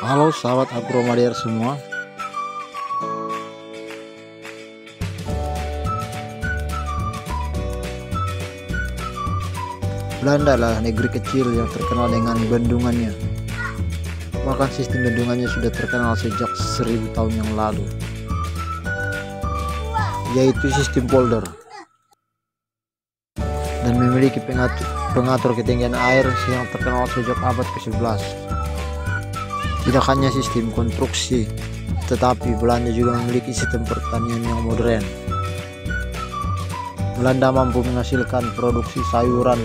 Halo sahabat agromadiar semua. Belanda adalah negeri kecil yang terkenal dengan bendungannya. Bahkan sistem bendungannya sudah terkenal sejak 1000 tahun yang lalu, yaitu sistem polder, dan memiliki pengatur ketinggian air yang terkenal sejak abad ke-11. Tidak hanya sistem konstruksi, tetapi Belanda juga memiliki sistem pertanian yang modern. Belanda mampu menghasilkan produksi sayuran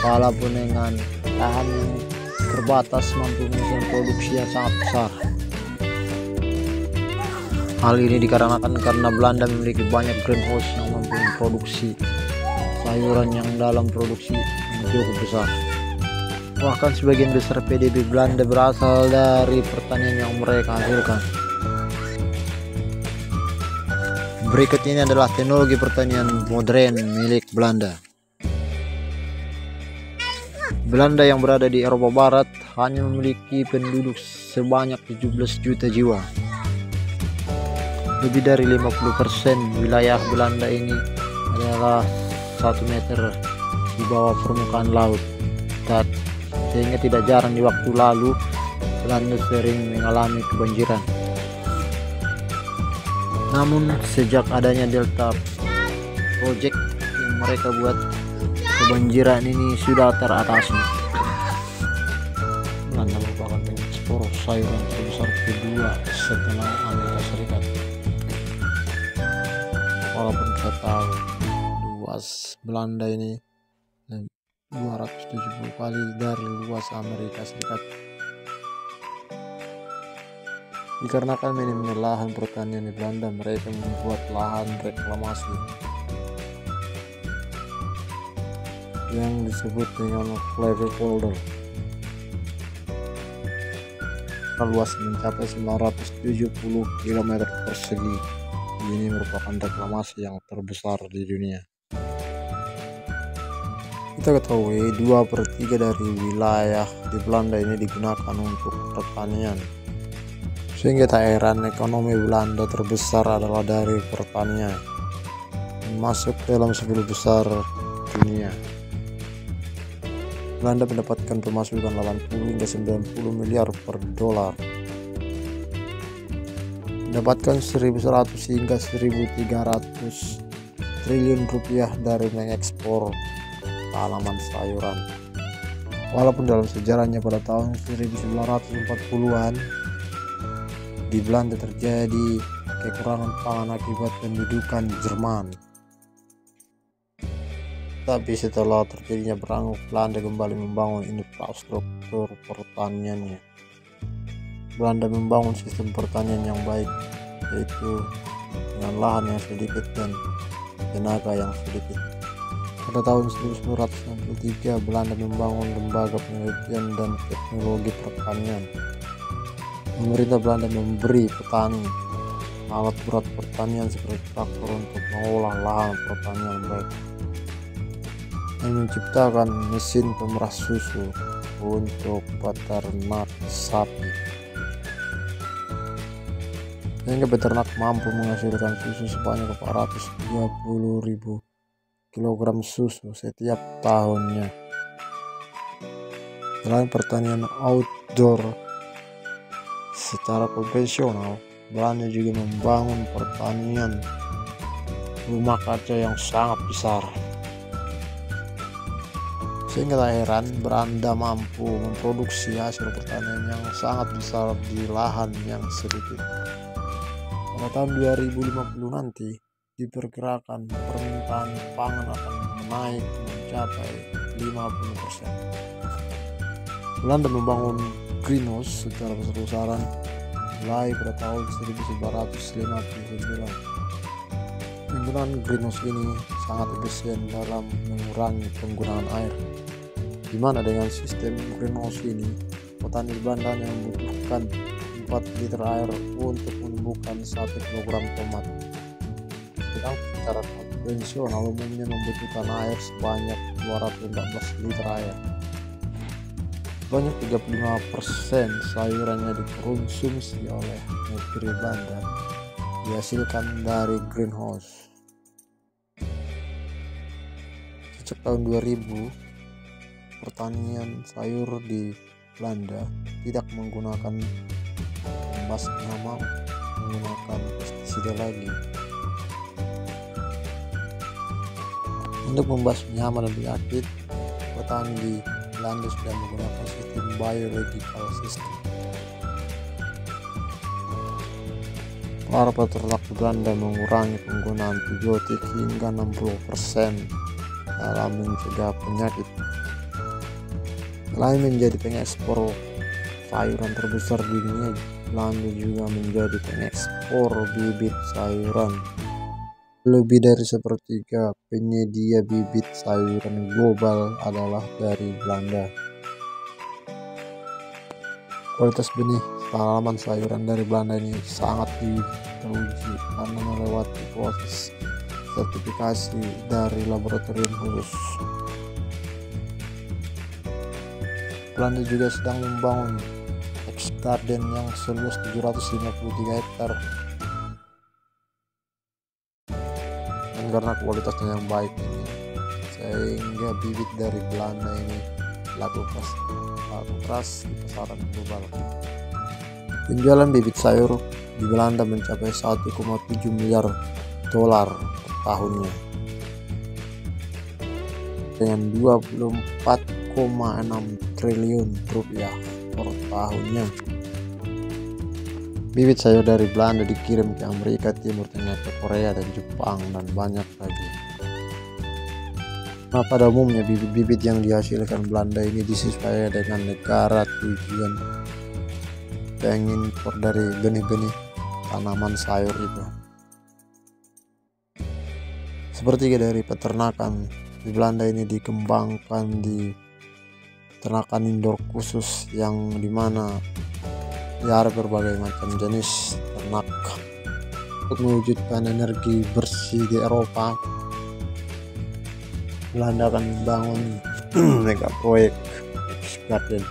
walaupun dengan lahan yang terbatas, mampu menghasilkan produksi yang sangat besar. Hal ini dikarenakan karena Belanda memiliki banyak greenhouse yang mampu memproduksi sayuran yang dalam produksi yang cukup besar. Bahkan sebagian besar PDB Belanda berasal dari pertanian yang mereka hasilkan. Berikut ini adalah teknologi pertanian modern milik Belanda. Belanda yang berada di Eropa Barat hanya memiliki penduduk sebanyak 17 juta jiwa. Lebih dari 50% wilayah Belanda ini adalah 1 meter di bawah permukaan laut, sehingga tidak jarang di waktu lalu Belanda sering mengalami kebanjiran. Namun sejak adanya Delta Project yang mereka buat, kebanjiran ini sudah teratasi. Belanda merupakan pengekspor sayuran terbesar kedua setelah Amerika Serikat. Walaupun kita tahu luas Belanda ini 270 kali dari luas Amerika Serikat. Dikarenakan minimnya lahan pertanian di Belanda, mereka membuat lahan reklamasi yang disebut dengan Flevofolder. Luas mencapai 970 km persegi. Ini merupakan reklamasi yang terbesar di dunia. Kita ketahui 2/3 dari wilayah di Belanda ini digunakan untuk pertanian, sehingga tak heran ekonomi Belanda terbesar adalah dari pertanian, masuk dalam 10 besar dunia. Belanda mendapatkan pemasukan 80 hingga 90 miliar per dolar, mendapatkan 1.100 hingga 1.300 triliun rupiah dari mengekspor tanaman sayuran. Walaupun dalam sejarahnya pada tahun 1940-an di Belanda terjadi kekurangan pangan akibat pendudukan Jerman, tapi setelah terjadinya perang, Belanda kembali membangun infrastruktur pertaniannya. Belanda membangun sistem pertanian yang baik, yaitu dengan lahan yang sedikit dan tenaga yang sedikit. Pada tahun 1963, Belanda membangun lembaga penelitian dan teknologi pertanian. Pemerintah Belanda memberi petani alat berat pertanian seperti traktor untuk mengolah lahan pertanian mereka, dan menciptakan mesin pemeras susu untuk peternak sapi, sehingga peternak mampu menghasilkan susu sebanyak 420.000 kilogram susu setiap tahunnya. Selain pertanian outdoor secara konvensional, Belanda juga membangun pertanian rumah kaca yang sangat besar, sehingga tak heran Belanda mampu memproduksi hasil pertanian yang sangat besar di lahan yang sedikit. Pada tahun 2050 nanti diperkirakan permintaan pangan akan naik mencapai 50%. Belanda membangun greenhouse secara besar-besaran mulai pada tahun 1959. Penggunaan greenhouse ini sangat efisien dalam mengurangi penggunaan air, di mana dengan sistem greenhouse ini petani Belanda yang membutuhkan 4 liter air untuk menumbuhkan 1 kilogram tomat. Sedang secara konvensional umumnya membutuhkan air sebanyak 214 liter air. Sebanyak 35% sayurannya dikonsumsi oleh negeri Belanda dihasilkan dari greenhouse. Sejak tahun 2000, pertanian sayur di Belanda tidak menggunakan pembasmi menggunakan pestisida lagi. Untuk membasmi hama dan penyakit, petani di Belanda sudah menggunakan sistem biological system. Para peternak di Belanda mengurangi penggunaan antibiotik hingga 60% dalam mencegah penyakit. Selain menjadi pengekspor sayuran terbesar di dunia, Belanda juga menjadi pengekspor bibit sayuran. Lebih dari sepertiga penyedia bibit sayuran global adalah dari Belanda. Kualitas benih tanaman sayuran dari Belanda ini sangat teruji karena melewati proses sertifikasi dari laboratorium khusus. Belanda juga sedang membangun X-Garden yang seluas 753 hektar. Dan karena kualitasnya yang baik ini, sehingga bibit dari Belanda ini laku keras di pasaran global. Penjualan bibit sayur di Belanda mencapai 1,7 miliar dolar per tahunnya, dengan 24,6 triliun rupiah per tahunnya. Bibit sayur dari Belanda dikirim ke Amerika Timur Tengah, ke Korea dan Jepang, dan banyak lagi. Nah, pada umumnya bibit-bibit yang dihasilkan Belanda ini disesuaikan dengan negara tujuan pengimpor dari benih-benih tanaman sayur itu. Sepertiga dari peternakan di Belanda ini dikembangkan di peternakan indoor khusus, yang dimana ada berbagai macam jenis ternak. Untuk mewujudkan energi bersih di Eropa, Belanda akan membangun mega proyek X-Garden,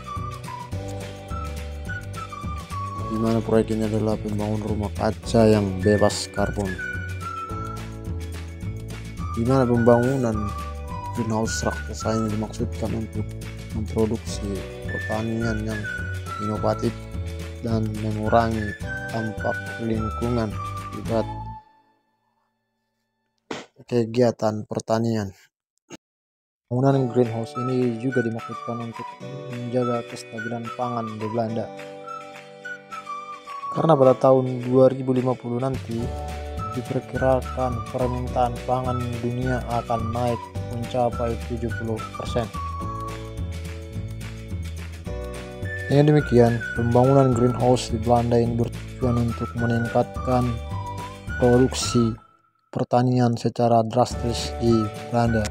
di mana proyek ini adalah pembangunan rumah kaca yang bebas karbon, di mana pembangunan greenhouse raksasa ini dimaksudkan untuk memproduksi pertanian yang inovatif dan mengurangi dampak lingkungan akibat kegiatan pertanian. Pembangunan greenhouse ini juga dimaksudkan untuk menjaga kestabilan pangan di Belanda, karena pada tahun 2050 nanti diperkirakan permintaan pangan dunia akan naik mencapai 70%. Dengan demikian, pembangunan greenhouse di Belanda ini bertujuan untuk meningkatkan produksi pertanian secara drastis di Belanda.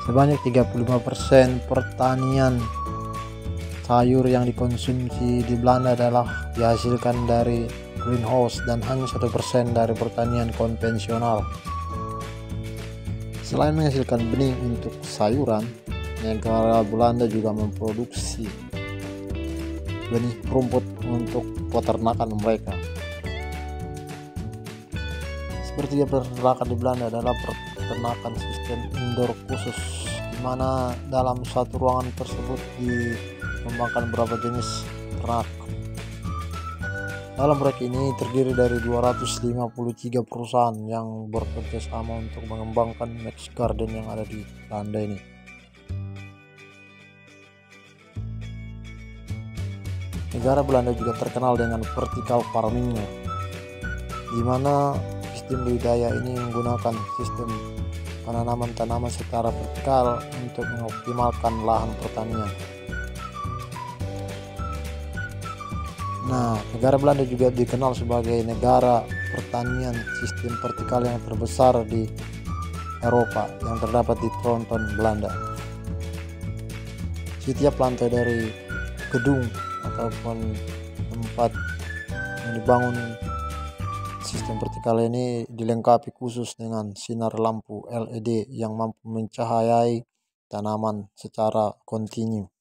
Sebanyak 35% pertanian sayur yang dikonsumsi di Belanda adalah dihasilkan dari greenhouse, dan hanya 1% dari pertanian konvensional. Selain menghasilkan benih untuk sayuran, negara Belanda juga memproduksi benih rumput untuk peternakan mereka. Seperti peternakan di Belanda adalah peternakan sistem indoor khusus, di mana dalam satu ruangan tersebut dikembangkan beberapa jenis ternak. Dalam proyek ini terdiri dari 253 perusahaan yang bekerja sama untuk mengembangkan X-Garden yang ada di Belanda ini. Negara Belanda juga terkenal dengan vertical farmingnya, di mana sistem budidaya ini menggunakan sistem penanaman tanaman secara vertikal untuk mengoptimalkan lahan pertanian. Nah, negara Belanda juga dikenal sebagai negara pertanian sistem vertikal yang terbesar di Eropa, yang terdapat di Tronton, Belanda. Setiap lantai dari gedung ataupun tempat yang dibangun sistem vertikal ini dilengkapi khusus dengan sinar lampu LED yang mampu mencahayai tanaman secara kontinu.